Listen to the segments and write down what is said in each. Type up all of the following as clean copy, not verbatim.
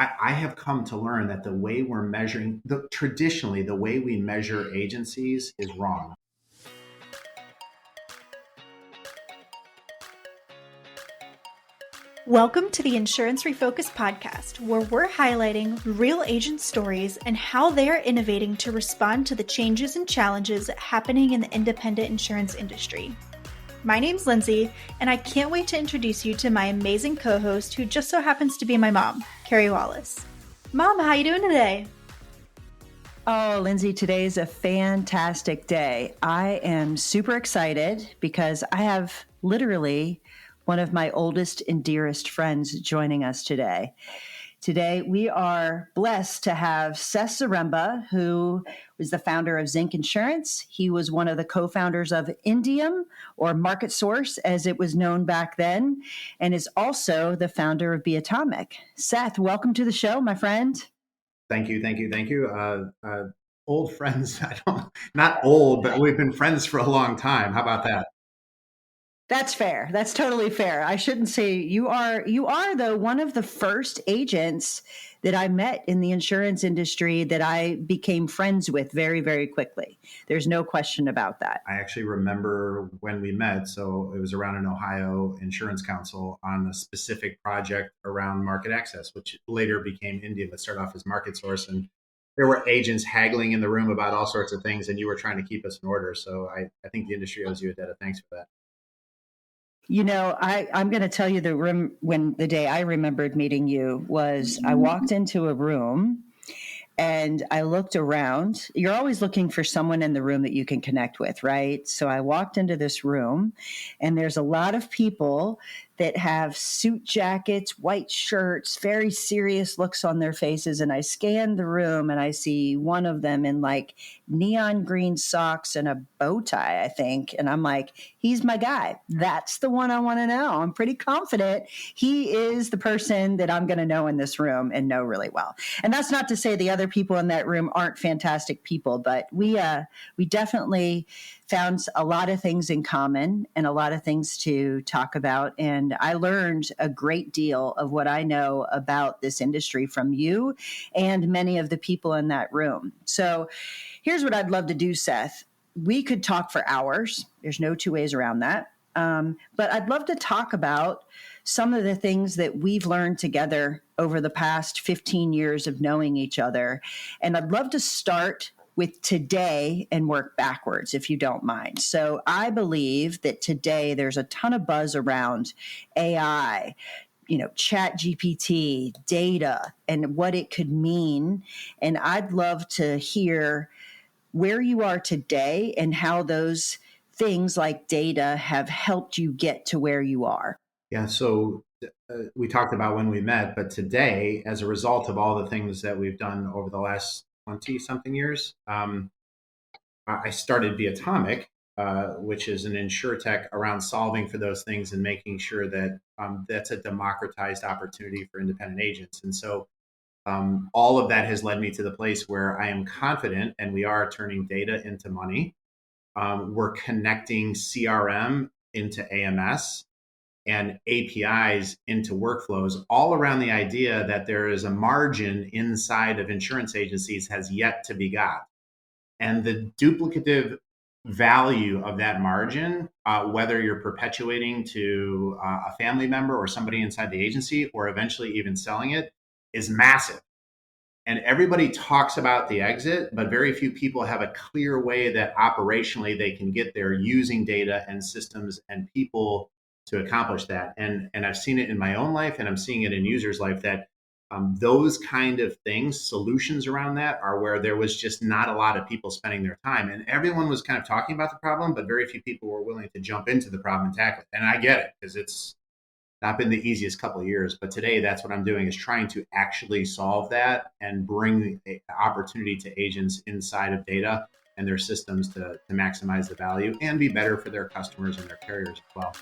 I have come to learn that the way we're measuring, traditionally, the way we measure agencies is wrong. Welcome to the Insurance Refocused podcast, where we're highlighting real agent stories and how they are innovating to respond to the changes and challenges happening in the independent insurance industry. My name's Lindsay, and I can't wait to introduce you to my amazing co-host who just so happens to be my mom, Carey Wallace. Mom, how you doing today? Oh, Lindsay, today's a fantastic day. I am super excited because I have literally one of my oldest and dearest friends joining us today. Today, we are blessed to have Seth Zaremba, who was the founder of Zinc Insurance. He was one of the co-founders of Indium, or Market Source, as it was known back then, and is also the founder of Be Atomic. Seth, welcome to the show, my friend. Thank you. Old friends, not old, but we've been friends for a long time. How about that? That's fair. That's totally fair. I shouldn't say you are though one of the first agents that I met in the insurance industry that I became friends with very, very quickly. There's no question about that. I actually remember when we met. So it was around an Ohio Insurance Council on a specific project around market access, which later became Indium. It started off as Market Source, and there were agents haggling in the room about all sorts of things, and you were trying to keep us in order. So I think the industry owes you a debt of thanks for that. You know, I'm going to tell you the day I remembered meeting you was I walked into a room and I looked around. You're always looking for someone in the room that you can connect with, right? So I walked into this room and there's a lot of people that have suit jackets, white shirts, very serious looks on their faces. And I scanned the room and I see one of them in like neon green socks and a bow tie, I think. And I'm like, he's my guy. That's the one I want to know. I'm pretty confident he is the person that I'm going to know in this room and know really well. And that's not to say the other people in that room aren't fantastic people, but we definitely found a lot of things in common and a lot of things to talk about. And I learned a great deal of what I know about this industry from you and many of the people in that room. So here's what I'd love to do, Seth. We could talk for hours. There's no two ways around that. But I'd love to talk about some of the things that we've learned together over the past 15 years of knowing each other. And I'd love to start with today and work backwards, if you don't mind. So I believe that today there's a ton of buzz around AI, Chat GPT, data, and what it could mean. And I'd love to hear where you are today and how those things like data have helped you get to where you are. Yeah, so we talked about when we met, but today, as a result of all the things that we've done over the last 20-something years, I started Be Atomic, which is an insurtech around solving for those things and making sure that that's a democratized opportunity for independent agents. And so all of that has led me to the place where I am confident, and we are turning data into money. We're connecting CRM into AMS and APIs into workflows, all around the idea that there is a margin inside of insurance agencies has yet to be got. And the duplicative value of that margin, whether you're perpetuating to a family member or somebody inside the agency, or eventually even selling it, is massive. And everybody talks about the exit, but very few people have a clear way that operationally they can get there using data and systems and people to accomplish that. And I've seen it in my own life, and I'm seeing it in users' life, that those kind of things, solutions around that, are where there was just not a lot of people spending their time. And everyone was kind of talking about the problem, but very few people were willing to jump into the problem and tackle it. And I get it, because it's not been the easiest couple of years. But today, that's what I'm doing, is trying to actually solve that and bring the opportunity to agents inside of data and their systems to maximize the value and be better for their customers and their carriers as well.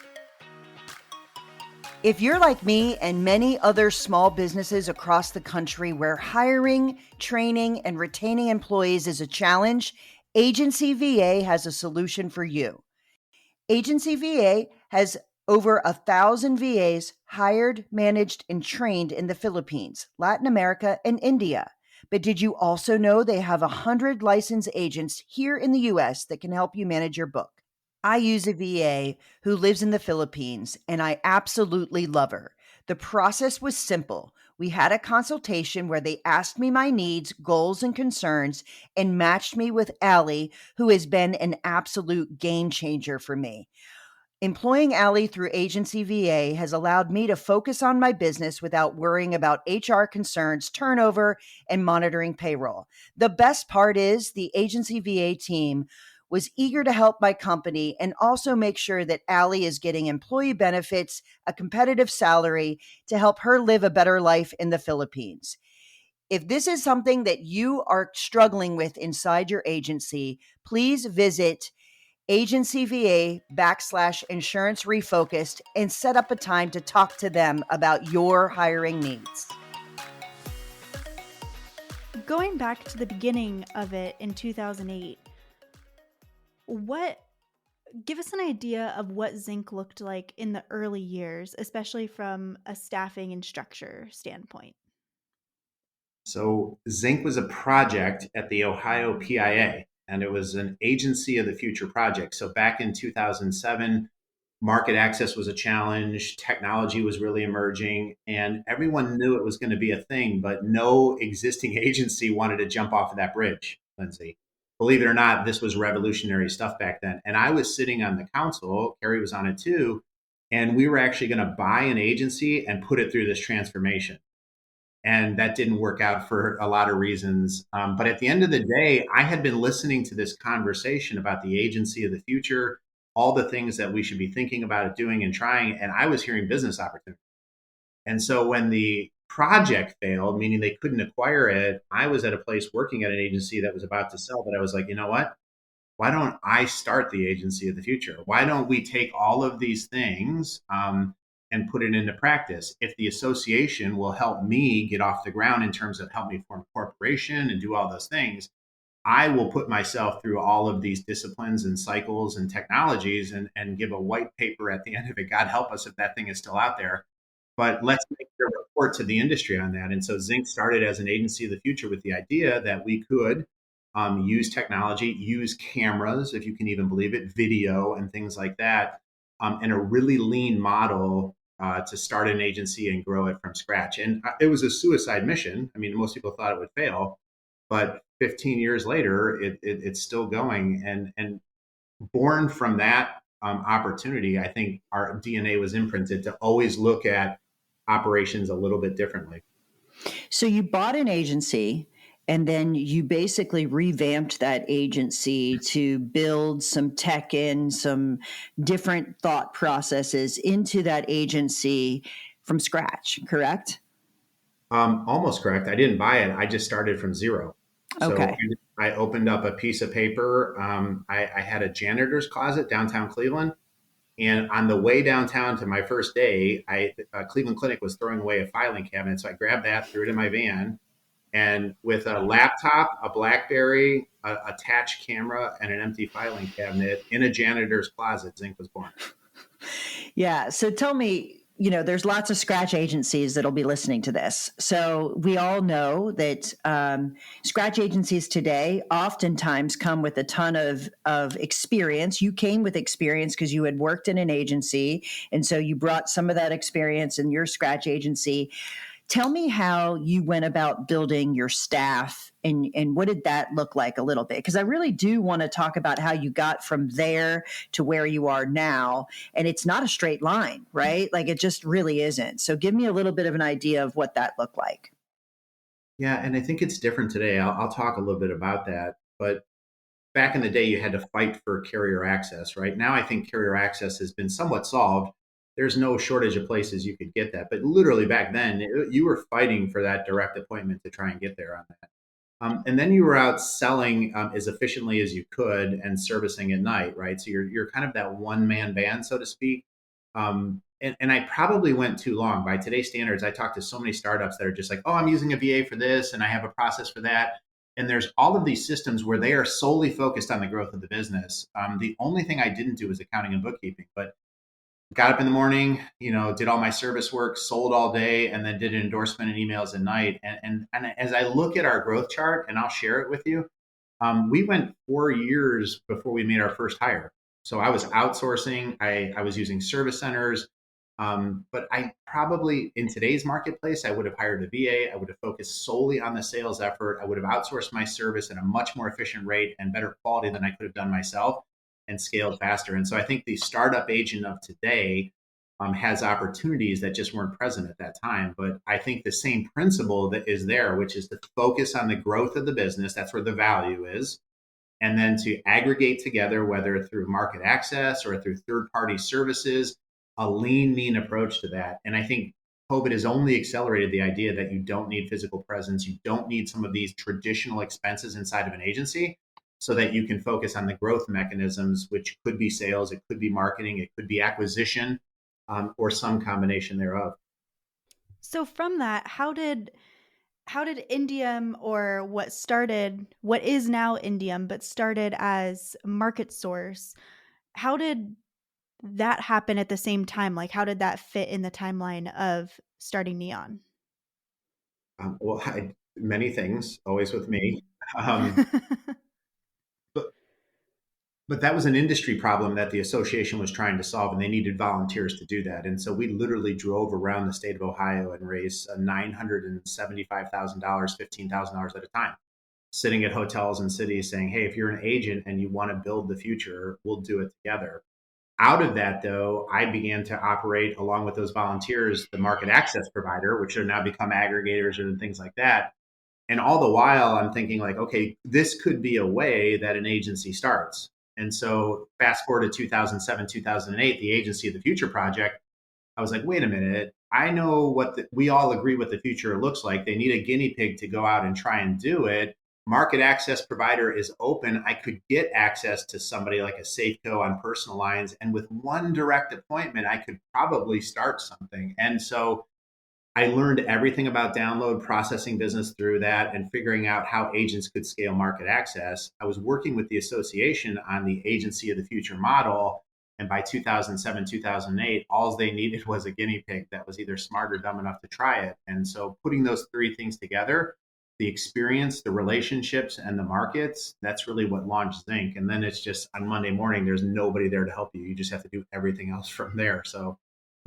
If you're like me and many other small businesses across the country where hiring, training, and retaining employees is a challenge, Agency VA has a solution for you. Agency VA has over 1,000 VAs hired, managed, and trained in the Philippines, Latin America, and India. But did you also know they have 100 licensed agents here in the US that can help you manage your book? I use a VA who lives in the Philippines, and I absolutely love her. The process was simple. We had a consultation where they asked me my needs, goals, and concerns and matched me with Allie, who has been an absolute game changer for me. Employing Allie through Agency VA has allowed me to focus on my business without worrying about HR concerns, turnover, and monitoring payroll. The best part is the Agency VA team was eager to help my company and also make sure that Allie is getting employee benefits, a competitive salary to help her live a better life in the Philippines. If this is something that you are struggling with inside your agency, please visit agencyva.com/insurance refocused and set up a time to talk to them about your hiring needs. Going back to the beginning of it in 2008, give us an idea of what Zinc looked like in the early years, especially from a staffing and structure standpoint. So Zinc was a project at the Ohio PIA, and it was an agency of the future project. So back in 2007, market access was a challenge, technology was really emerging, and everyone knew it was going to be a thing, but no existing agency wanted to jump off of that bridge, Lindsay. Believe it or not, this was revolutionary stuff back then. And I was sitting on the council, Carey was on it too, and we were actually going to buy an agency and put it through this transformation. And that didn't work out for a lot of reasons. But at the end of the day, I had been listening to this conversation about the agency of the future, all the things that we should be thinking about doing and trying, and I was hearing business opportunities. And so when the project failed, meaning they couldn't acquire it, I was at a place working at an agency that was about to sell, but I was like, you know what? Why don't I start the agency of the future? Why don't we take all of these things and put it into practice? If the association will help me get off the ground in terms of help me form a corporation and do all those things, I will put myself through all of these disciplines and cycles and technologies and give a white paper at the end of it. God help us if that thing is still out there. But let's make a report to the industry on that. And so Zinc started as an agency of the future with the idea that we could use technology, use cameras, if you can even believe it, video and things like that, and a really lean model to start an agency and grow it from scratch. And it was a suicide mission. I mean, most people thought it would fail, but 15 years later, it's still going. And born from that opportunity, I think our DNA was imprinted to always look at operations a little bit differently. So you bought an agency and then you basically revamped that agency to build some tech in, some different thought processes into that agency from scratch, correct? Almost correct. I didn't buy it. I just started from zero. So Okay. I opened up a piece of paper. I had a janitor's closet downtown Cleveland. And on the way downtown to my first day, Cleveland Clinic was throwing away a filing cabinet. So I grabbed that, threw it in my van. And with a laptop, a BlackBerry, a attached camera, and an empty filing cabinet in a janitor's closet, Zinc was born. Yeah. So tell me, there's lots of scratch agencies that'll be listening to this. So we all know that scratch agencies today oftentimes come with a ton of experience. You came with experience because you had worked in an agency. And so you brought some of that experience in your scratch agency. Tell me how you went about building your staff and what did that look like a little bit? Because I really do want to talk about how you got from there to where you are now. And it's not a straight line, right? Like it just really isn't. So give me a little bit of an idea of what that looked like. Yeah, and I think it's different today. I'll talk a little bit about that. But back in the day, you had to fight for carrier access, right? Now I think carrier access has been somewhat solved. There's no shortage of places you could get that. But literally back then, you were fighting for that direct appointment to try and get there on that. And then you were out selling as efficiently as you could and servicing at night, right? So you're kind of that one man band, so to speak. And I probably went too long. By today's standards, I talk to so many startups that are just like, oh, I'm using a VA for this and I have a process for that. And there's all of these systems where they are solely focused on the growth of the business. The only thing I didn't do was accounting and bookkeeping. But got up in the morning, did all my service work, sold all day, and then did an endorsement and emails at night. And as I look at our growth chart, and I'll share it with you, we went 4 years before we made our first hire. So I was outsourcing. I was using service centers. But I probably, in today's marketplace, I would have hired a VA. I would have focused solely on the sales effort. I would have outsourced my service at a much more efficient rate and better quality than I could have done myself and scaled faster. And so I think the startup agent of today has opportunities that just weren't present at that time. But I think the same principle that is there, which is to focus on the growth of the business, that's where the value is. And then to aggregate together, whether through market access or through third party services, a lean, mean approach to that. And I think COVID has only accelerated the idea that you don't need physical presence. You don't need some of these traditional expenses inside of an agency so that you can focus on the growth mechanisms, which could be sales, it could be marketing, it could be acquisition, or some combination thereof. So from that, how did Indium, or what is now Indium, but started as Market Source, how did that happen at the same time? Like, how did that fit in the timeline of starting Neon? Well, many things, always with me. Um, but but that was an industry problem that the association was trying to solve, and they needed volunteers to do that. And so we literally drove around the state of Ohio and raised $975,000, $15,000 at a time, sitting at hotels and cities saying, hey, if you're an agent and you want to build the future, we'll do it together. Out of that, though, I began to operate along with those volunteers, the market access provider, which have now become aggregators and things like that. And all the while, I'm thinking like, okay, this could be a way that an agency starts. And so fast forward to 2007, 2008, the Agency of the Future project, I was like, wait a minute, I know we all agree what the future looks like. They need a guinea pig to go out and try and do it. Market access provider is open. I could get access to somebody like a Safeco on personal lines. And with one direct appointment, I could probably start something. And so I learned everything about download processing business through that and figuring out how agents could scale market access. I was working with the association on the Agency of the Future model. And by 2007, 2008, all they needed was a guinea pig that was either smart or dumb enough to try it. And so putting those three things together, the experience, the relationships, and the markets, that's really what launched Zinc. And then it's just on Monday morning, there's nobody there to help you. You just have to do everything else from there. So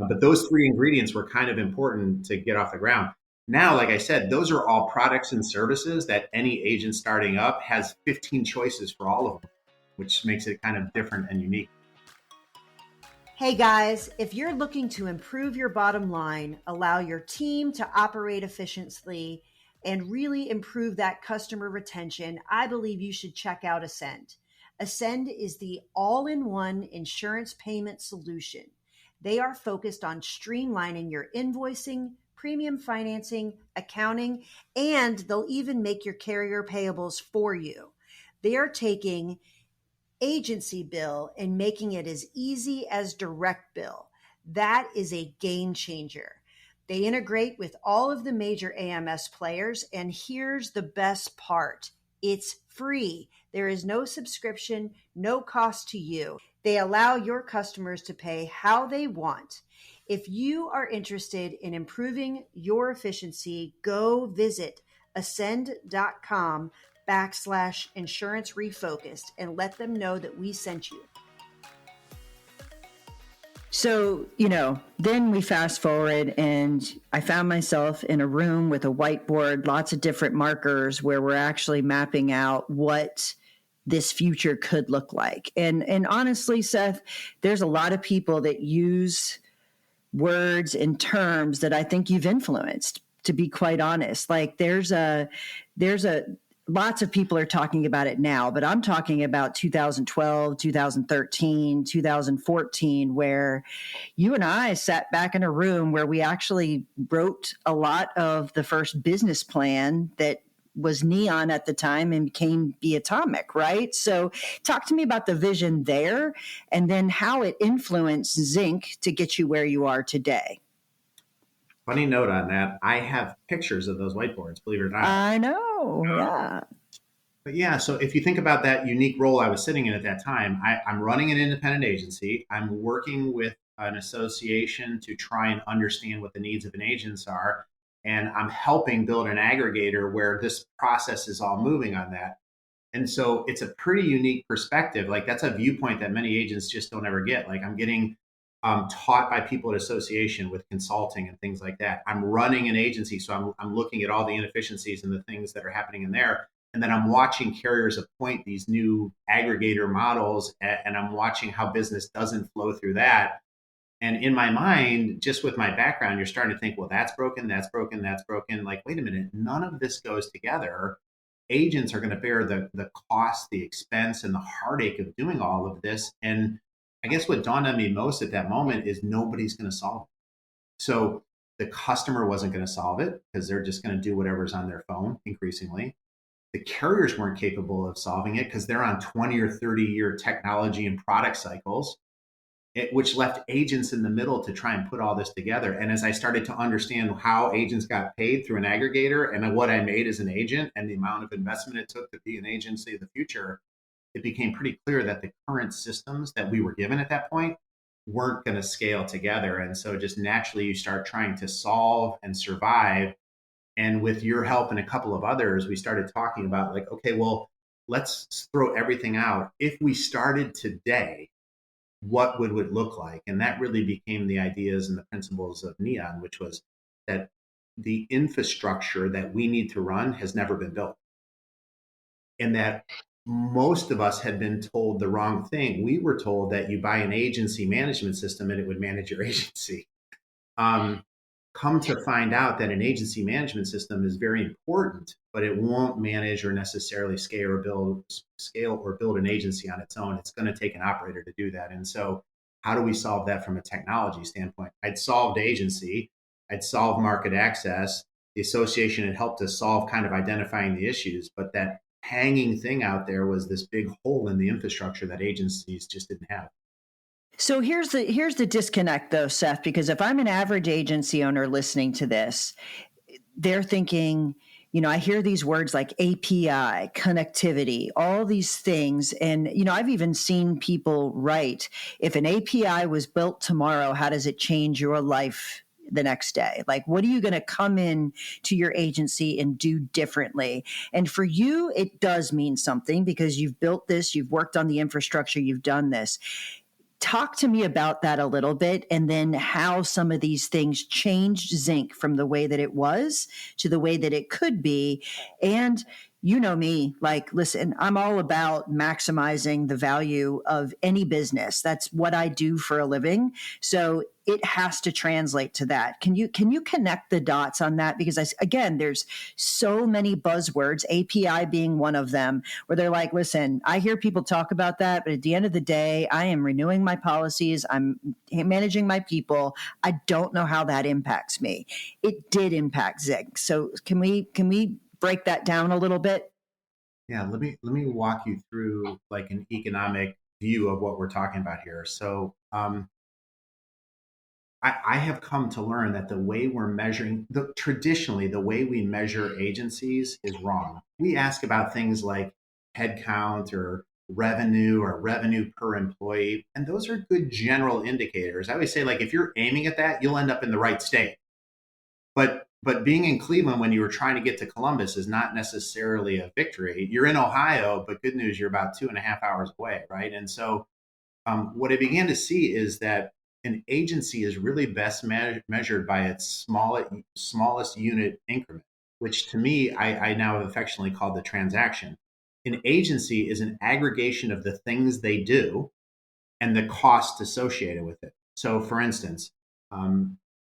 but those three ingredients were kind of important to get off the ground. Now, like I said, those are all products and services that any agent starting up has 15 choices for all of them, which makes it kind of different and unique. Hey guys, if you're looking to improve your bottom line, allow your team to operate efficiently, and really improve that customer retention, I believe you should check out Ascend. Ascend is the all-in-one insurance payment solution. They are focused on streamlining your invoicing, premium financing, accounting, and they'll even make your carrier payables for you. They are taking agency bill and making it as easy as direct bill. That is a game changer. They integrate with all of the major AMS players, and here's the best part. It's free. There is no subscription, no cost to you. They allow your customers to pay how they want. If you are interested in improving your efficiency, go visit ascend.com/insurance refocused and let them know that we sent you. So, then we fast forward and I found myself in a room with a whiteboard, lots of different markers where we're actually mapping out what this future could look like. And honestly, Seth, there's a lot of people that use words and terms that I think you've influenced, to be quite honest. Like there's lots of people are talking about it now, but I'm talking about 2012, 2013, 2014, where you and I sat back in a room where we actually wrote a lot of the first business plan that was Neon at the time and became Be Atomic, right? So talk to me about the vision there and then how it influenced Zinc to get you where you are today. Funny note on that, I have pictures of those whiteboards, believe it or not. I know, yeah. But yeah, so if you think about that unique role I was sitting in at that time, I'm running an independent agency. I'm working with an association to try and understand what the needs of an agents are. And I'm helping build an aggregator where this process is all moving on that. And so it's a pretty unique perspective. Like that's a viewpoint that many agents just don't ever get. Like I'm getting taught by people at association with consulting and things like that. I'm running an agency, so I'm looking at all the inefficiencies and the things that are happening in there. And then I'm watching carriers appoint these new aggregator models, and I'm watching how business doesn't flow through that. And in my mind, just with my background, you're starting to think, well, that's broken, that's broken, that's broken. Like, wait a minute, none of this goes together. Agents are going to bear the cost, the expense, and the heartache of doing all of this. And I guess what dawned on me most at that moment is nobody's going to solve it. So the customer wasn't going to solve it because they're just going to do whatever's on their phone increasingly. The carriers weren't capable of solving it because they're on 20 or 30-year technology and product cycles, which left agents in the middle to try and put all this together. And as I started to understand how agents got paid through an aggregator and what I made as an agent and the amount of investment it took to be an agency of the future, it became pretty clear that the current systems that we were given at that point weren't going to scale together. And so just naturally you start trying to solve and survive. And with your help and a couple of others, we started talking about like, okay, well, let's throw everything out. If we started today, what would it look like? And that really became the ideas and the principles of Neon, which was that the infrastructure that we need to run has never been built. And that most of us had been told the wrong thing. We were told that you buy an agency management system and it would manage your agency. Come to find out that an agency management system is very important, but it won't manage or necessarily scale or build an agency on its own. It's going to take an operator to do that. And so how do we solve that from a technology standpoint? I'd solved agency, I'd solved market access. The association had helped us solve kind of identifying the issues, but that hanging thing out there was this big hole in the infrastructure that agencies just didn't have. So here's the disconnect though, Seth, because if I'm an average agency owner listening to this, they're thinking, I hear these words like API, connectivity, all these things. And, I've even seen people write, if an API was built tomorrow, how does it change your life the next day? Like, what are you going to come in to your agency and do differently? And for you, it does mean something because you've built this, you've worked on the infrastructure, you've done this. Talk to me about that a little bit, and then how some of these things changed Zinc from the way that it was to the way that it could be. And you know me, like, listen, I'm all about maximizing the value of any business. That's what I do for a living. So it has to translate to that. Can you connect the dots on that? Because again, there's so many buzzwords, API being one of them, where they're like, listen, I hear people talk about that, but at the end of the day, I am renewing my policies. I'm managing my people. I don't know how that impacts me. It did impact Zinc. So can we break that down a little bit? Yeah, let me walk you through like an economic view of what we're talking about here. So I have come to learn that the way we're measuring, traditionally, the way we measure agencies is wrong. We ask about things like headcount or revenue per employee, and those are good general indicators. I always say, like, if you're aiming at that, you'll end up in the right state. But being in Cleveland when you were trying to get to Columbus is not necessarily a victory. You're in Ohio, but good news, you're about 2.5 hours away, right? And so what I began to see is that an agency is really best measured by its smallest unit increment, which to me, I now have affectionately called the transaction. An agency is an aggregation of the things they do and the cost associated with it. So for instance,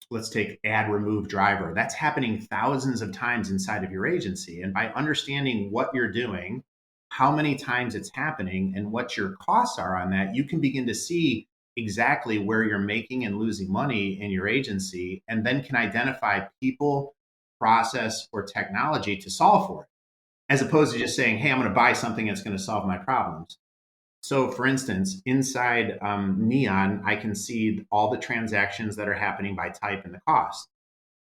let's take add remove driver. That's happening thousands of times inside of your agency. And by understanding what you're doing, how many times it's happening, and what your costs are on that, you can begin to see exactly where you're making and losing money in your agency, and then can identify people, process, or technology to solve for it, as opposed to just saying, hey, I'm going to buy something that's going to solve my problems. So for instance, inside Neon, I can see all the transactions that are happening by type and the cost.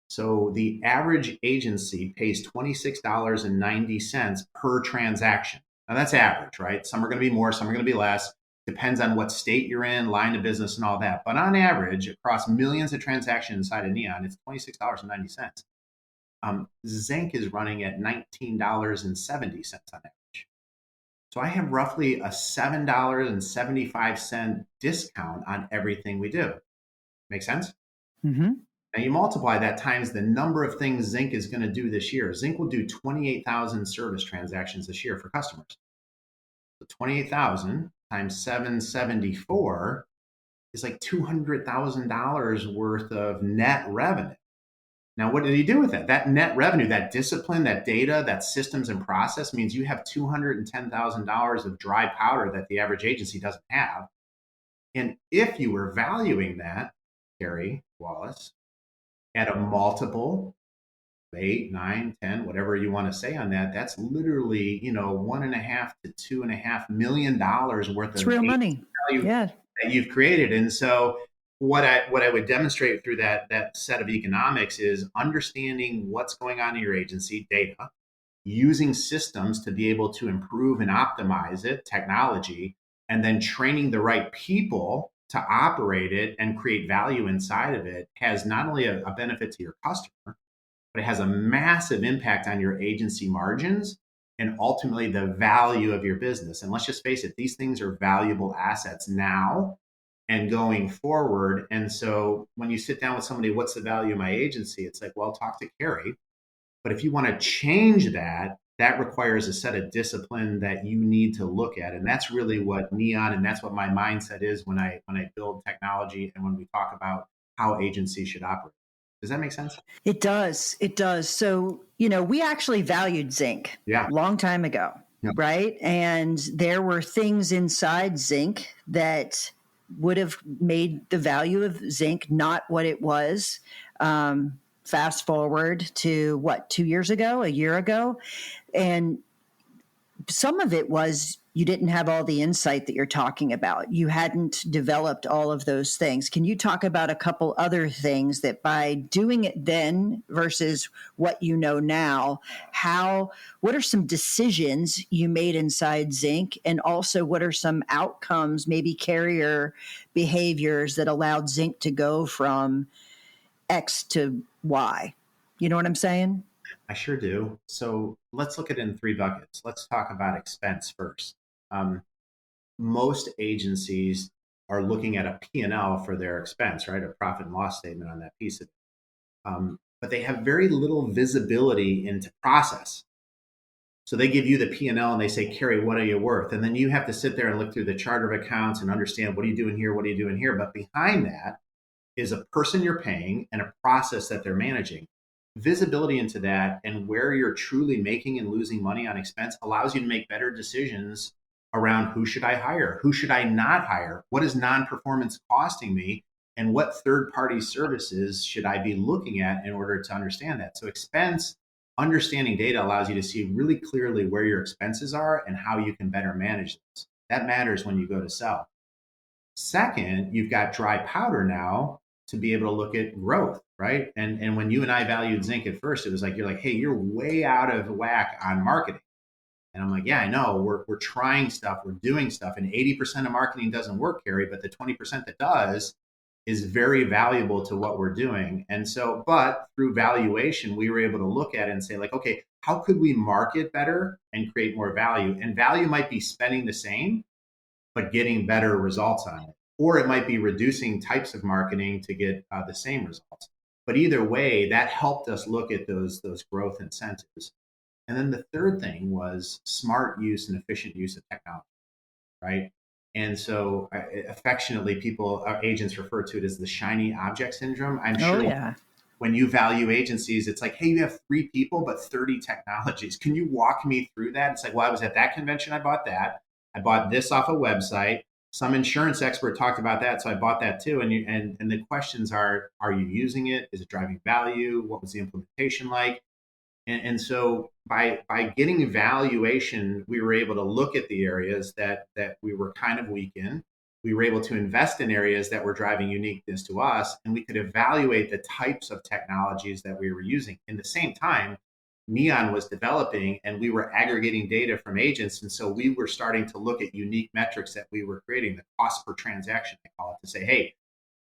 So the average agency pays $26.90 per transaction. Now that's average, right? Some are going to be more, some are going to be less. Depends on what state you're in, line of business, and all that. But on average, across millions of transactions inside of Neon, it's $26.90. Zinc is running at $19.70 on average. So I have roughly a $7.75 discount on everything we do. Make sense? Mm-hmm. Now you multiply that times the number of things Zinc is going to do this year. Zinc will do 28,000 service transactions this year for customers. So 28,000 times 774 is like $200,000 worth of net revenue. Now, what did he do with it? That net revenue, that discipline, that data, that systems and process means you have $210,000 of dry powder that the average agency doesn't have. And if you were valuing that, Carey, Wallace, at a multiple, 8, 9, 10, whatever you want to say on that, that's literally, $1.5 to $2.5 million worth It's of real money. value Yeah. that you've created. And so what I would demonstrate through that set of economics is understanding what's going on in your agency, data, using systems to be able to improve and optimize it, technology, and then training the right people to operate it and create value inside of it has not only a benefit to your customer, but it has a massive impact on your agency margins and ultimately the value of your business. And let's just face it, these things are valuable assets now and going forward. And so when you sit down with somebody, what's the value of my agency? It's like, well, talk to Carey. But if you want to change that, that requires a set of discipline that you need to look at. And that's really what Neon, and that's what my mindset is when I build technology and when we talk about how agencies should operate. Does that make sense? It does. It does. So, we actually valued Zinc Yeah. a long time ago, Yeah. right? And there were things inside Zinc that would have made the value of Zinc not what it was. Fast forward to 2 years ago, a year ago. And some of it was you didn't have all the insight that you're talking about. You hadn't developed all of those things. Can you talk about a couple other things that by doing it then versus what you know now, what are some decisions you made inside Zinc? And also what are some outcomes, maybe carrier behaviors that allowed Zinc to go from X to Y? You know what I'm saying? I sure do. So let's look at it in 3 buckets. Let's talk about expense first. Most agencies are looking at a P&L for their expense, right? A profit and loss statement on that piece of it. But they have very little visibility into process. So they give you the P&L and they say, Carey, what are you worth? And then you have to sit there and look through the chart of accounts and understand, what are you doing here? What are you doing here? But behind that is a person you're paying and a process that they're managing. Visibility into that and where you're truly making and losing money on expense allows you to make better decisions around who should I hire? Who should I not hire? What is non-performance costing me? And what third-party services should I be looking at in order to understand that? So expense, understanding data allows you to see really clearly where your expenses are and how you can better manage those. That matters when you go to sell. Second, you've got dry powder now to be able to look at growth, right? And when you and I valued Zinc at first, it was like, you're like, hey, you're way out of whack on marketing. And I'm like, yeah, I know. We're trying stuff, we're doing stuff, and 80% of marketing doesn't work, Carey, but the 20% that does is very valuable to what we're doing. And so, but through valuation, we were able to look at it and say, like, okay, how could we market better and create more value? And value might be spending the same, but getting better results on it. Or it might be reducing types of marketing to get the same results. But either way, that helped us look at those growth incentives. And then the third thing was smart use and efficient use of technology, right? And so affectionately, agents refer to it as the shiny object syndrome. I'm sure when you value agencies, it's like, hey, you have 3 people, but 30 technologies. Can you walk me through that? It's like, well, I was at that convention, I bought that. I bought this off a website. Some insurance expert talked about that, so I bought that too. And the questions are you using it? Is it driving value? What was the implementation like? And so by getting evaluation, we were able to look at the areas that we were kind of weak in. We were able to invest in areas that were driving uniqueness to us, and we could evaluate the types of technologies that we were using. In the same time, Neon was developing, and we were aggregating data from agents. And so we were starting to look at unique metrics that we were creating, the cost per transaction, I call it, to say, hey,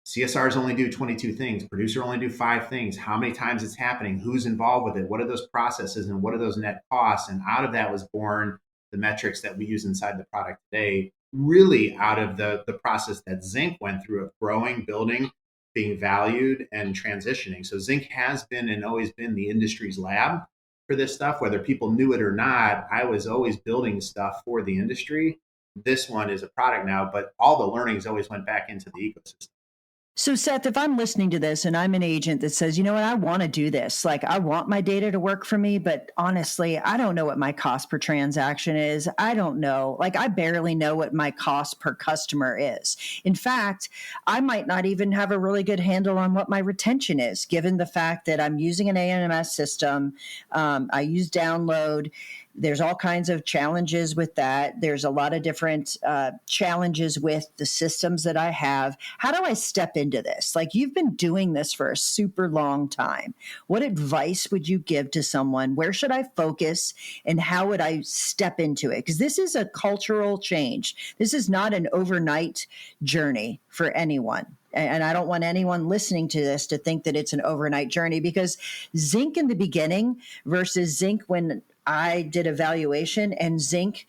CSRs only do 22 things, producer only do 5 things, how many times it's happening, who's involved with it, what are those processes, and what are those net costs? And out of that was born the metrics that we use inside the product today, really out of the process that Zinc went through of growing, building, being valued, and transitioning. So Zinc has been and always been the industry's lab for this stuff, whether people knew it or not. I was always building stuff for the industry. This one is a product now, but all the learnings always went back into the ecosystem. So, Seth, if I'm listening to this and I'm an agent that says, you know what, I want to do this, like I want my data to work for me, but honestly, I don't know what my cost per transaction is. I don't know. Like I barely know what my cost per customer is. In fact, I might not even have a really good handle on what my retention is, given the fact that I'm using an AMS system. I use download. There's all kinds of challenges with that. There's a lot of different challenges with the systems that I have. How do I step into this? Like you've been doing this for a super long time. What advice would you give to someone? Where should I focus and how would I step into it? Because this is a cultural change. This is not an overnight journey for anyone. And I don't want anyone listening to this to think that it's an overnight journey, because Zinc in the beginning versus Zinc when I did evaluation and Zinc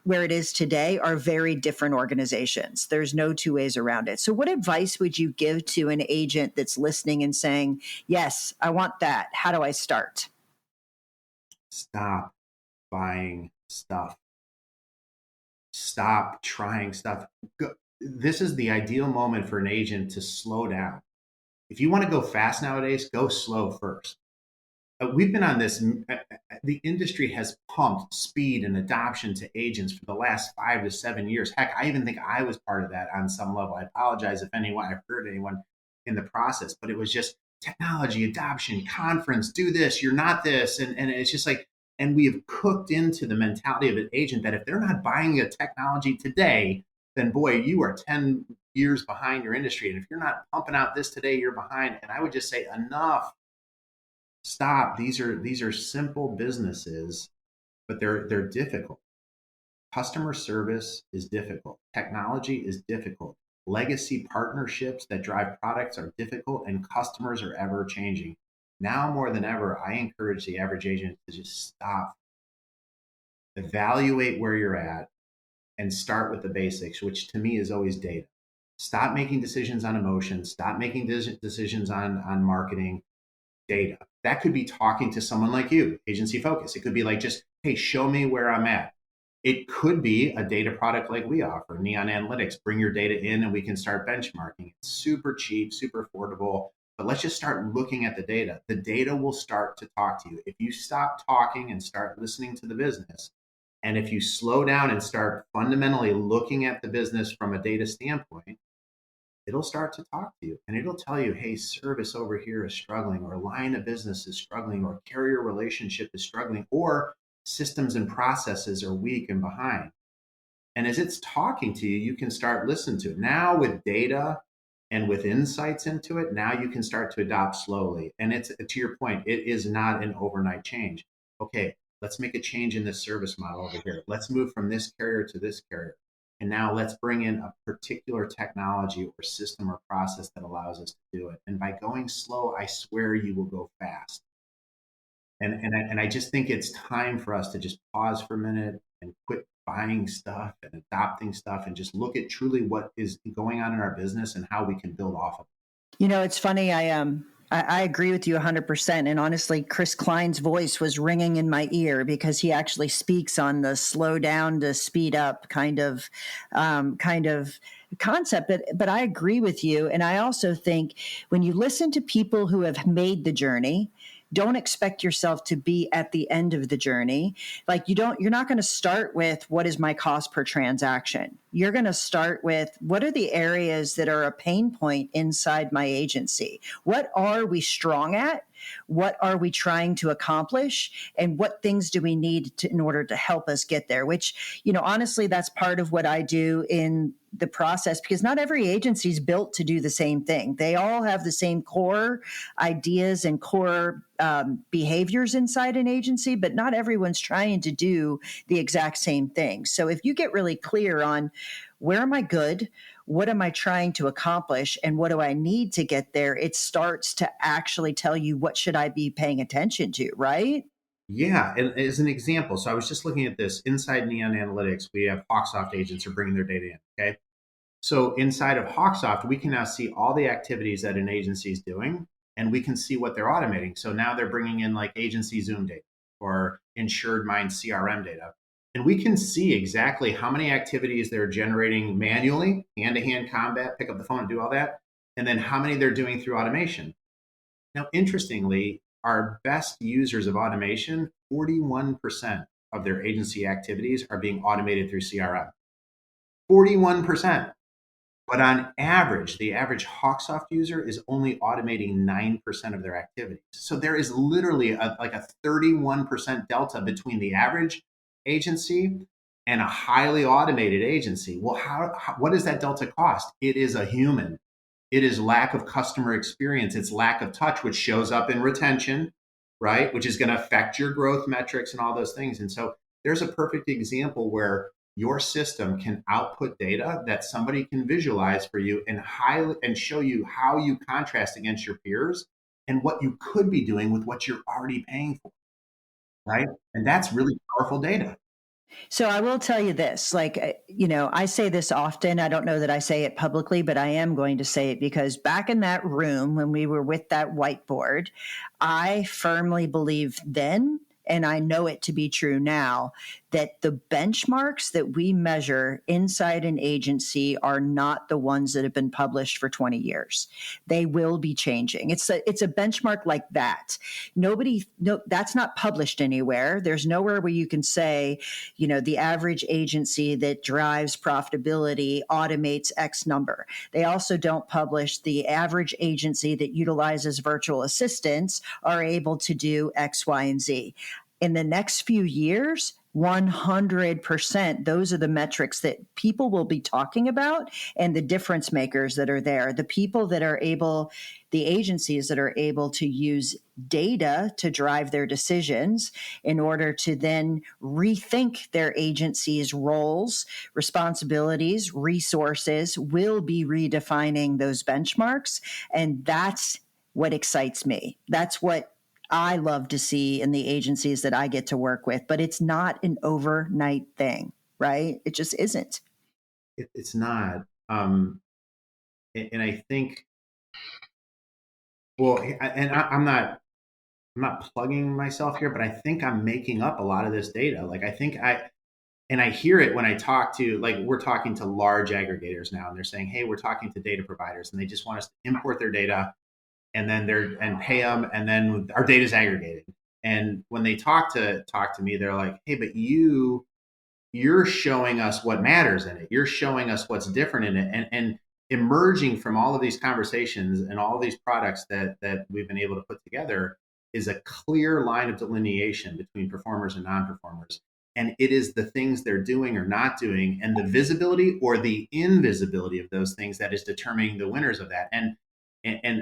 where it is today are very different organizations. There's no two ways around it. So what advice would you give to an agent that's listening and saying, yes, I want that. How do I start? Stop buying stuff. Stop trying stuff. This is the ideal moment for an agent to slow down. If you want to go fast nowadays, go slow first. We've been on this, the industry has pumped speed and adoption to agents for the last 5 to 7 years. Heck, I even think I was part of that on some level. I apologize if I've hurt anyone in the process, but it was just technology, adoption, conference, do this, you're not this. And it's just like, and we have cooked into the mentality of an agent that if they're not buying a technology today, then boy, you are 10 years behind your industry. And if you're not pumping out this today, you're behind. And I would just say enough. Stop. These are simple businesses, but they're difficult. Customer service is difficult. Technology is difficult. Legacy partnerships that drive products are difficult, and customers are ever changing. Now more than ever, I encourage the average agent to just stop, evaluate where you're at, and start with the basics, which to me is always data. Stop making decisions on emotions. Stop making decisions on marketing. Data. That could be talking to someone like you, Agency Focus. It could be like just, hey, show me where I'm at. It could be a data product like we offer, Neon Analytics. Bring your data in and we can start benchmarking. It's super cheap, super affordable, but let's just start looking at the data. The data will start to talk to you. If you stop talking and start listening to the business, and if you slow down and start fundamentally looking at the business from a data standpoint, it'll start to talk to you and it'll tell you, hey, service over here is struggling, or line of business is struggling, or carrier relationship is struggling, or systems and processes are weak and behind. And as it's talking to you, you can start listening to it. Now with data and with insights into it, now you can start to adopt slowly. And it's, to your point, it is not an overnight change. Okay, let's make a change in this service model over here. Let's move from this carrier to this carrier. And now let's bring in a particular technology or system or process that allows us to do it. And by going slow, I swear you will go fast. And I just think it's time for us to just pause for a minute and quit buying stuff and adopting stuff and just look at truly what is going on in our business and how we can build off of it. You know, it's funny. I agree with you 100%. And honestly, Chris Klein's voice was ringing in my ear because he actually speaks on the slow down to speed up kind of concept. But I agree with you. And I also think when you listen to people who have made the journey, don't expect yourself to be at the end of the journey. Like you're not going to start with what is my cost per transaction. You're going to start with what are the areas that are a pain point inside my agency? What are we strong at? What are we trying to accomplish? And what things do we need in order to help us get there? Which, honestly, that's part of what I do in the process, because not every agency is built to do the same thing. They all have the same core ideas and core behaviors inside an agency, but not everyone's trying to do the exact same thing. So if you get really clear on where am I good, what am I trying to accomplish, and what do I need to get there, it starts to actually tell you what should I be paying attention to, right? Yeah, and as an example, so I was just looking at this inside Neon Analytics. We have Hawksoft agents are bringing their data in. Okay, so inside of Hawksoft, we can now see all the activities that an agency is doing, and we can see what they're automating. So now they're bringing in like agency Zoom data or Insured Mind CRM data, and we can see exactly how many activities they're generating manually, hand-to-hand combat, pick up the phone and do all that, and then how many they're doing through automation. Now, interestingly, our best users of automation, 41% of their agency activities are being automated through CRM. 41%. But on average, the average Hawksoft user is only automating 9% of their activities. So there is literally like a 31% delta between the average agency and a highly automated agency. Well, what does that delta cost? It is a human. It is lack of customer experience. It's lack of touch, which shows up in retention, right? Which is going to affect your growth metrics and all those things. And so there's a perfect example where your system can output data that somebody can visualize for you and show you how you contrast against your peers and what you could be doing with what you're already paying for, right? And that's really powerful data. So I will tell you this, I say this often. I don't know that I say it publicly, but I am going to say it because back in that room when we were with that whiteboard, I firmly believed then, and I know it to be true now, that the benchmarks that we measure inside an agency are not the ones that have been published for 20 years. They will be changing. It's a benchmark like that. That's not published anywhere. There's nowhere where you can say, the average agency that drives profitability automates X number. They also don't publish the average agency that utilizes virtual assistants are able to do X, Y, and Z. In the next few years, 100%, those are the metrics that people will be talking about and the difference makers that are there. The people that are the agencies that are able to use data to drive their decisions in order to then rethink their agency's roles, responsibilities, resources, will be redefining those benchmarks. And that's what excites me. That's what I love to see in the agencies that I get to work with, but it's not an overnight thing, right? It just isn't. It's not. And I think, I'm not plugging myself here, but I think I'm making up a lot of this data. Like I hear it when I talk to, we're talking to large aggregators now, and they're saying, hey, we're talking to data providers, and they just want us to import their data and then pay them, and then our data is aggregated. And when they talk to me, they're like, hey, but you're showing us what matters in it. You're showing us what's different in it. And emerging from all of these conversations and all of these products that we've been able to put together is a clear line of delineation between performers and non-performers. And it is the things they're doing or not doing, and the visibility or the invisibility of those things that is determining the winners of that. And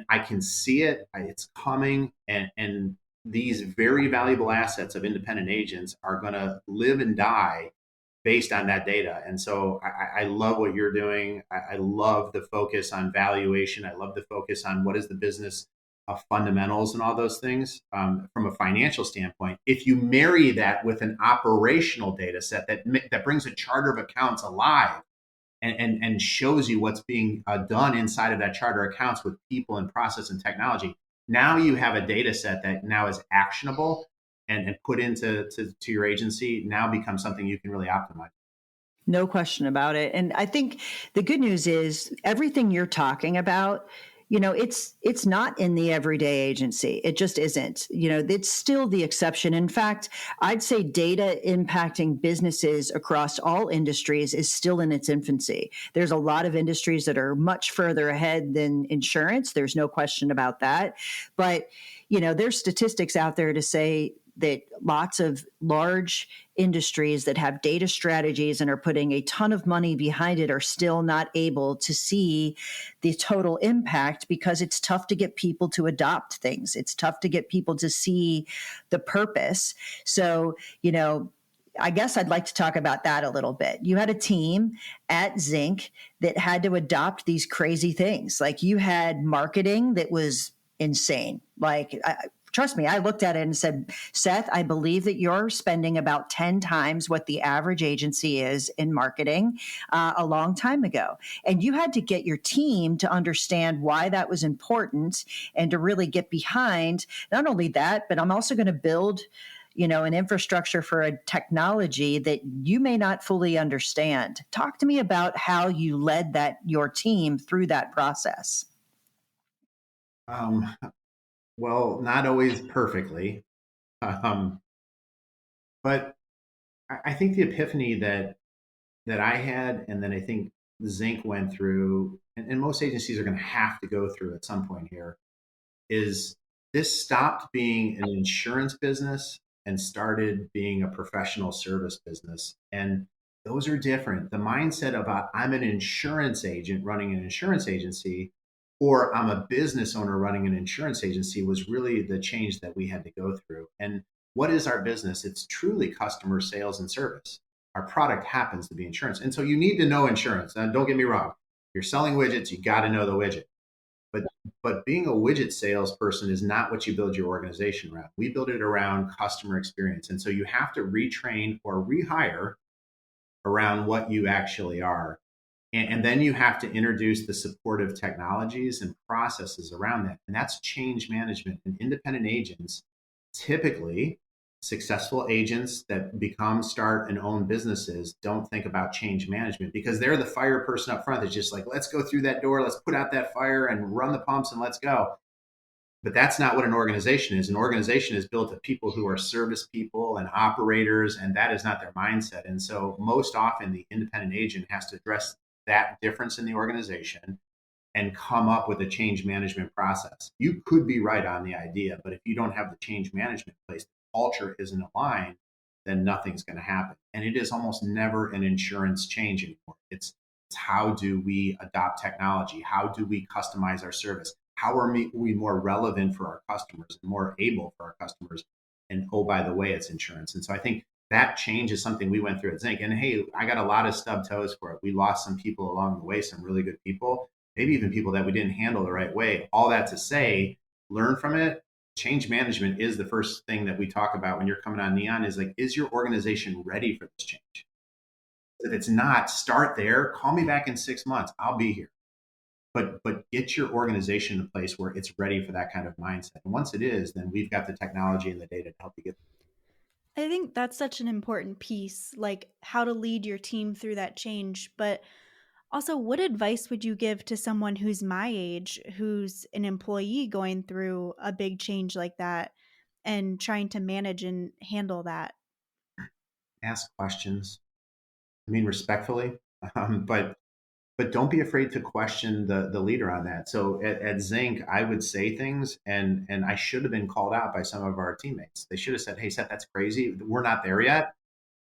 I can see it, it's coming, and these very valuable assets of independent agents are going to live and die based on that data. And so I love what you're doing. I love the focus on valuation. I love the focus on what is the business fundamentals and all those things from a financial standpoint. If you marry that with an operational data set that brings a charter of accounts alive, and shows you what's being done inside of that charter accounts with people and process and technology. Now you have a data set that now is actionable and put into your agency, now becomes something you can really optimize. No question about it. And I think the good news is everything you're talking about, it's not in the everyday agency. It just isn't. It's still the exception. In fact, I'd say data impacting businesses across all industries is still in its infancy. There's a lot of industries that are much further ahead than insurance. There's no question about that. But there's statistics out there to say that lots of large industries that have data strategies and are putting a ton of money behind it are still not able to see the total impact because it's tough to get people to adopt things. It's tough to get people to see the purpose. So, I guess I'd like to talk about that a little bit. You had a team at Zinc that had to adopt these crazy things. Like you had marketing that was insane. Trust me, I looked at it and said, Seth, I believe that you're spending about 10 times what the average agency is in marketing a long time ago. And you had to get your team to understand why that was important and to really get behind not only that, but I'm also going to build an infrastructure for a technology that you may not fully understand. Talk to me about how you led your team through that process. Well, not always perfectly, but I think the epiphany that I had, and then I think Zinc went through, and most agencies are going to have to go through at some point here, is this stopped being an insurance business and started being a professional service business. And those are different. The mindset about I'm an insurance agent running an insurance agency, or I'm a business owner running an insurance agency was really the change that we had to go through. And what is our business? It's truly customer sales and service. Our product happens to be insurance. And so you need to know insurance. And don't get me wrong. If you're selling widgets, you got to know the widget. But being a widget salesperson is not what you build your organization around. We build it around customer experience. And so you have to retrain or rehire around what you actually are. And then you have to introduce the supportive technologies and processes around that. And that's change management. And independent agents, typically successful agents that start and own businesses, don't think about change management because they're the fire person up front that's just like, let's go through that door, let's put out that fire and run the pumps and let's go. But that's not what an organization is. An organization is built of people who are service people and operators, and that is not their mindset. And so most often the independent agent has to address that difference in the organization and come up with a change management process. You could be right on the idea, but if you don't have the change management in place, the culture isn't aligned, then nothing's going to happen. And it is almost never an insurance change anymore. It's how do we adopt technology? How do we customize our service? How are we more relevant for our customers and more able for our customers? And oh, by the way, it's insurance. And so I think that change is something we went through at Zinc. And hey, I got a lot of stub toes for it. We lost some people along the way, some really good people, maybe even people that we didn't handle the right way. All that to say, learn from it. Change management is the first thing that we talk about when you're coming on Neon is like, is your organization ready for this change? If it's not, start there. Call me back in 6 months. I'll be here. But get your organization in a place where it's ready for that kind of mindset. And once it is, then we've got the technology and the data to help you get there. I think that's such an important piece, like how to lead your team through that change. But also, what advice would you give to someone who's my age, who's an employee going through a big change like that and trying to manage and handle that? Ask questions. I mean, respectfully, but don't be afraid to question the leader on that. So at Zinc, I would say things, and I should have been called out by some of our teammates. They should have said, "Hey, Seth, that's crazy. We're not there yet."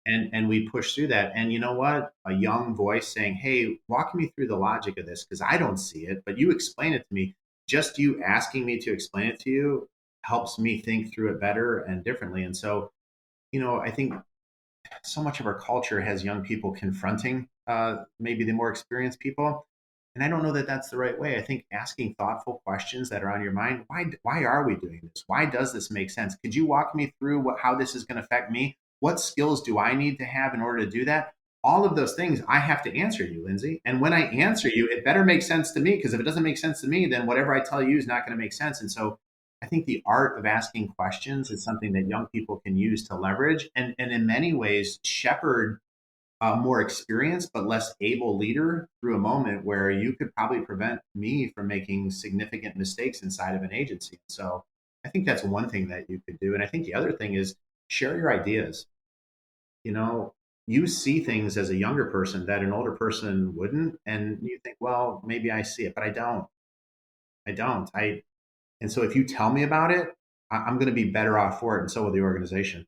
And we pushed through that. And you know what? A young voice saying, "Hey, walk me through the logic of this because I don't see it, but you explain it to me." Just you asking me to explain it to you helps me think through it better and differently. And so, I think so much of our culture has young people confronting maybe the more experienced people. And I don't know that that's the right way. I think asking thoughtful questions that are on your mind. Why are we doing this? Why does this make sense? Could you walk me through how this is going to affect me? What skills do I need to have in order to do that? All of those things I have to answer you, Lindsay. And when I answer you, it better make sense to me, because if it doesn't make sense to me, then whatever I tell you is not going to make sense. And so I think the art of asking questions is something that young people can use to leverage and in many ways shepherd a more experienced but less able leader through a moment where you could probably prevent me from making significant mistakes inside of an agency. So I think that's one thing that you could do. And I think the other thing is share your ideas. You see things as a younger person that an older person wouldn't. And you think, well, maybe I see it, but I don't. And so if you tell me about it, I'm going to be better off for it, and so will the organization.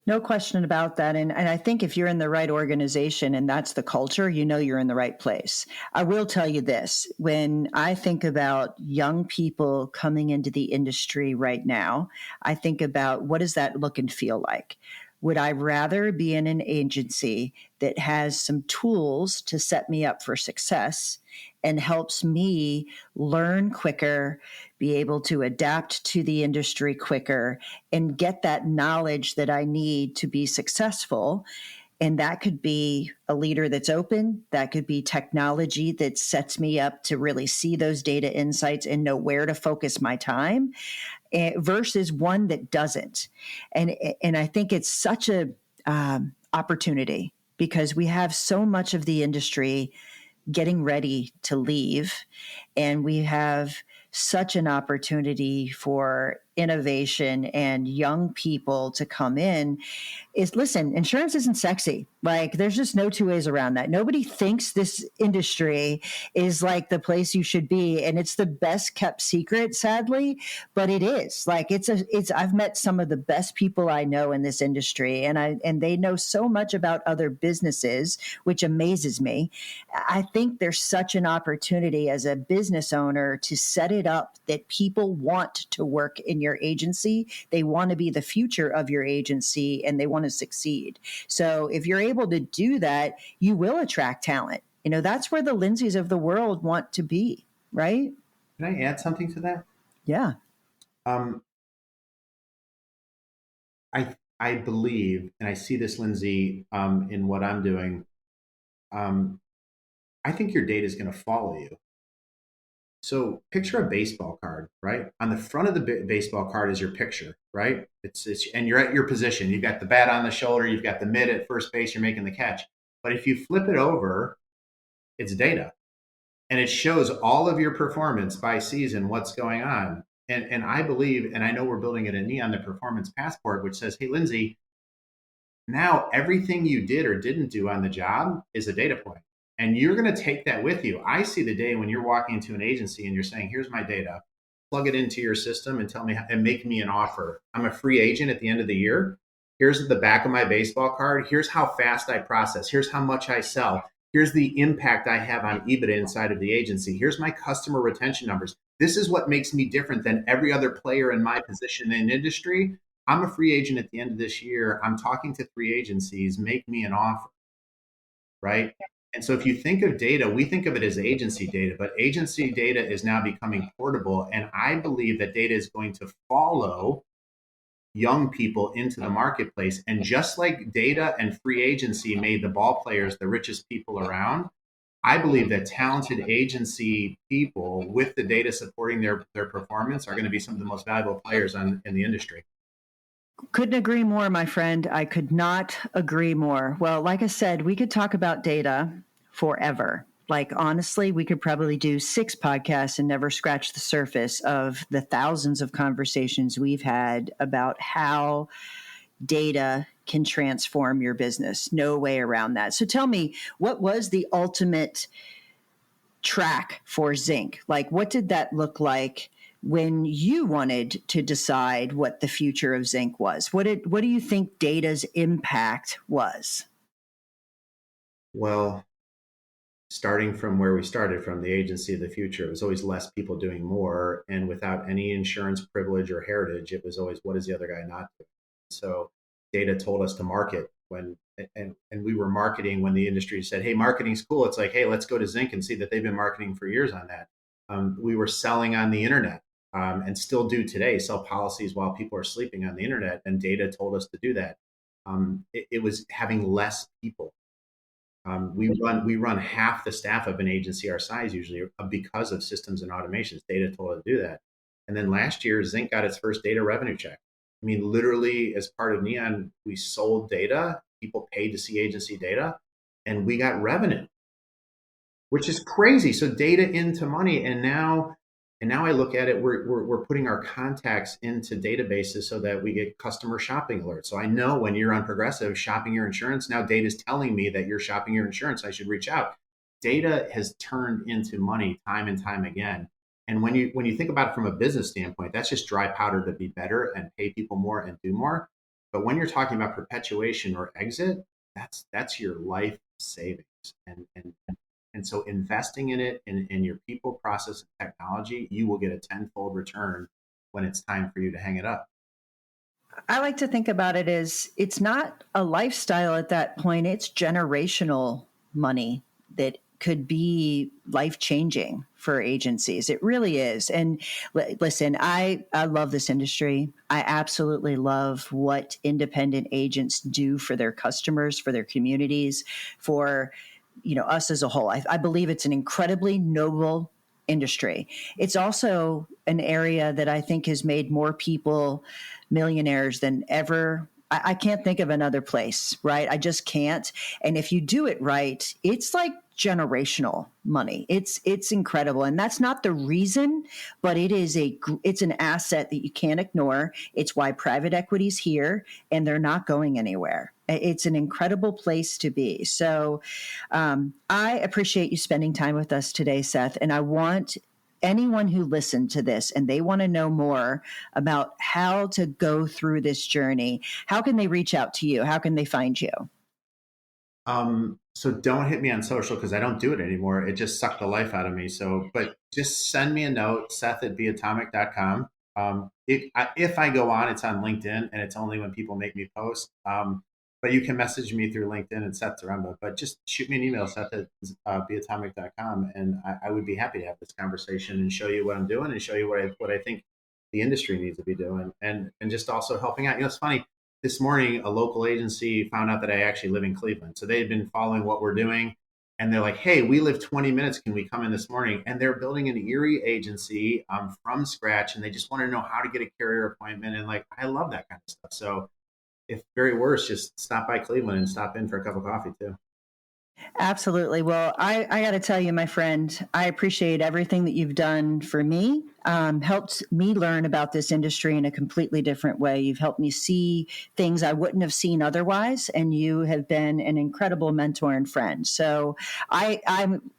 No question about that. And I think if you're in the right organization and that's the culture, you're in the right place. I will tell you this. When I think about young people coming into the industry right now, I think about what does that look and feel like? Would I rather be in an agency that has some tools to set me up for success and helps me learn quicker, be able to adapt to the industry quicker, and get that knowledge that I need to be successful? And that could be a leader that's open. That could be technology that sets me up to really see those data insights and know where to focus my time, versus one that doesn't. And I think it's such a opportunity because we have so much of the industry getting ready to leave, and we have such an opportunity for innovation and young people to come in. Listen, insurance isn't sexy. Like, there's just no two ways around that. Nobody thinks this industry is like the place you should be, and it's the best kept secret, sadly, but it is. Like, I've met some of the best people I know in this industry, and they know so much about other businesses, which amazes me. I think there's such an opportunity as a business owner to set it up that people want to work in your agency. They want to be the future of your agency, and they want to succeed. So if you're able to do that, you will attract talent. That's where the Lindsays of the world want to be, right? Can I add something to that? Yeah. I believe, and I see this, Lindsay, in what I'm doing. I think your data is going to follow you. So picture a baseball card, right? On the front of the baseball card is your picture, right? And you're at your position. You've got the bat on the shoulder. You've got the mid at first base. You're making the catch. But if you flip it over, it's data. And it shows all of your performance by season, what's going on. And I believe, and I know we're building it in Neon, the performance passport, which says, hey, Lindsay, now everything you did or didn't do on the job is a data point. And you're going to take that with you. I see the day when you're walking into an agency and you're saying, here's my data, plug it into your system and tell me and make me an offer. I'm a free agent at the end of the year. Here's the back of my baseball card. Here's how fast I process. Here's how much I sell. Here's the impact I have on EBITDA inside of the agency. Here's my customer retention numbers. This is what makes me different than every other player in my position in industry. I'm a free agent at the end of this year. I'm talking to 3 agencies. Make me an offer, right? And so if you think of data, we think of it as agency data, but agency data is now becoming portable. And I believe that data is going to follow young people into the marketplace. And just like data and free agency made the ball players the richest people around, I believe that talented agency people with the data supporting their performance are going to be some of the most valuable players in the industry. Couldn't agree more, my friend. I could not agree more. Well, like I said, we could talk about data forever. Like, honestly, we could probably do 6 podcasts and never scratch the surface of the thousands of conversations we've had about how data can transform your business. No way around that. So tell me, what was the ultimate track for Zinc? Like, what did that look like when you wanted to decide what the future of Zinc was? What do you think data's impact was? Well, starting from where we started, from the agency of the future, it was always less people doing more. And without any insurance privilege or heritage, it was always, what is the other guy not doing? So data told us to market and we were marketing when the industry said, hey, marketing's cool. It's like, hey, let's go to Zinc and see that they've been marketing for years on that. We were selling on the internet and still do today, sell policies while people are sleeping on the internet. And data told us to do that. It was having less people. We run half the staff of an agency our size usually because of systems and automations. Data told us to do that. And then last year, Zinc got its first data revenue check. I mean, literally, as part of Neon, we sold data. People paid to see agency data, and we got revenue, which is crazy. So data into money, and now I look at it. We're putting our contacts into databases so that we get customer shopping alerts. So I know when you're on Progressive shopping your insurance, now data is telling me that you're shopping your insurance. I should reach out. Data has turned into money time and time again. And when you think about it from a business standpoint, that's just dry powder to be better and pay people more and do more. But when you're talking about perpetuation or exit, that's your life savings. And so investing in it in your people, process, and technology, you will get a tenfold return when it's time for you to hang it up. I like to think about it as it's not a lifestyle at that point, it's generational money that could be life-changing for agencies. It really is. And listen, I love this industry. I absolutely love what independent agents do for their customers, for their communities, for us as a whole. I believe it's an incredibly noble industry. It's also an area that I think has made more people millionaires than ever. I can't think of another place, right? I just can't. And if you do it right, it's like generational money. It's incredible. And that's not the reason, but it's an asset that you can't ignore. It's why private equity's here and they're not going anywhere. It's an incredible place to be. So I appreciate you spending time with us today, Seth. And I want anyone who listened to this and they want to know more about how to go through this journey, how can they reach out to you? How can they find you? So don't hit me on social because I don't do it anymore. It just sucked the life out of me. But just send me a note, seth@beatomic.com. If I go on, it's on LinkedIn and it's only when people make me post. But you can message me through LinkedIn and Seth Zaremba, but just shoot me an email, seth@beatomic.com. And I would be happy to have this conversation and show you what I'm doing and show you what I think the industry needs to be doing and just also helping out. It's funny. This morning, a local agency found out that I actually live in Cleveland. So they had been following what we're doing. And they're like, hey, we live 20 minutes. Can we come in this morning? And they're building an Erie agency from scratch. And they just want to know how to get a carrier appointment. And I love that kind of stuff. So if very worse, just stop by Cleveland and stop in for a cup of coffee too. Absolutely. Well, I got to tell you, my friend, I appreciate everything that you've done for me, helped me learn about this industry in a completely different way. You've helped me see things I wouldn't have seen otherwise, and you have been an incredible mentor and friend. So I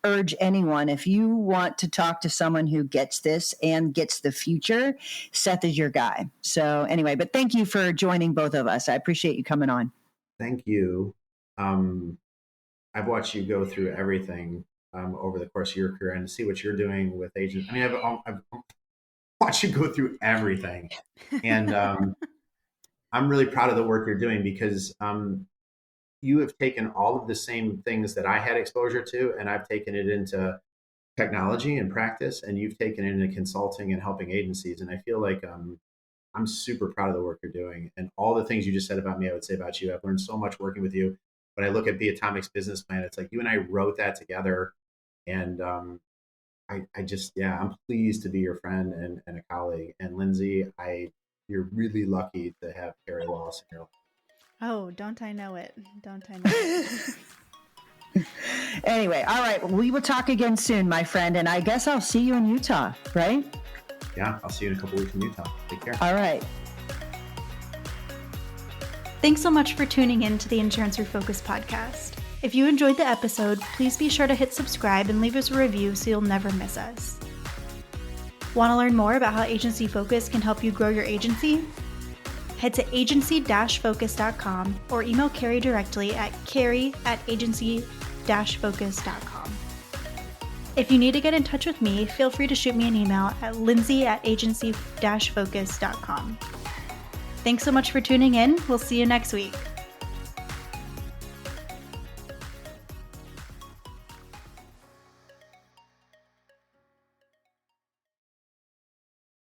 urge anyone, if you want to talk to someone who gets this and gets the future, Seth is your guy. So anyway, but thank you for joining both of us. I appreciate you coming on. Thank you. I've watched you go through everything over the course of your career and see what you're doing with agents. I mean, I've watched you go through everything. And I'm really proud of the work you're doing because you have taken all of the same things that I had exposure to, and I've taken it into technology and practice, and you've taken it into consulting and helping agencies. And I feel like I'm super proud of the work you're doing. And all the things you just said about me, I would say about you. I've learned so much working with you. When I look at Be Atomic's business plan, it's like you and I wrote that together. And I'm pleased to be your friend and a colleague. And Lindsay, you're really lucky to have Carey Wallace in your life. Oh, don't I know it? Don't I know it? Anyway, all right. We will talk again soon, my friend. And I guess I'll see you in Utah, right? Yeah, I'll see you in a couple weeks in Utah. Take care. All right. Thanks so much for tuning in to the Insurance Refocused podcast. If you enjoyed the episode, please be sure to hit subscribe and leave us a review so you'll never miss us. Want to learn more about how Agency Focus can help you grow your agency? Head to agency-focus.com or email Carey directly at carey@agency-focus.com. If you need to get in touch with me, feel free to shoot me an email at lindsay@agency-focus.com. Thanks so much for tuning in. We'll see you next week.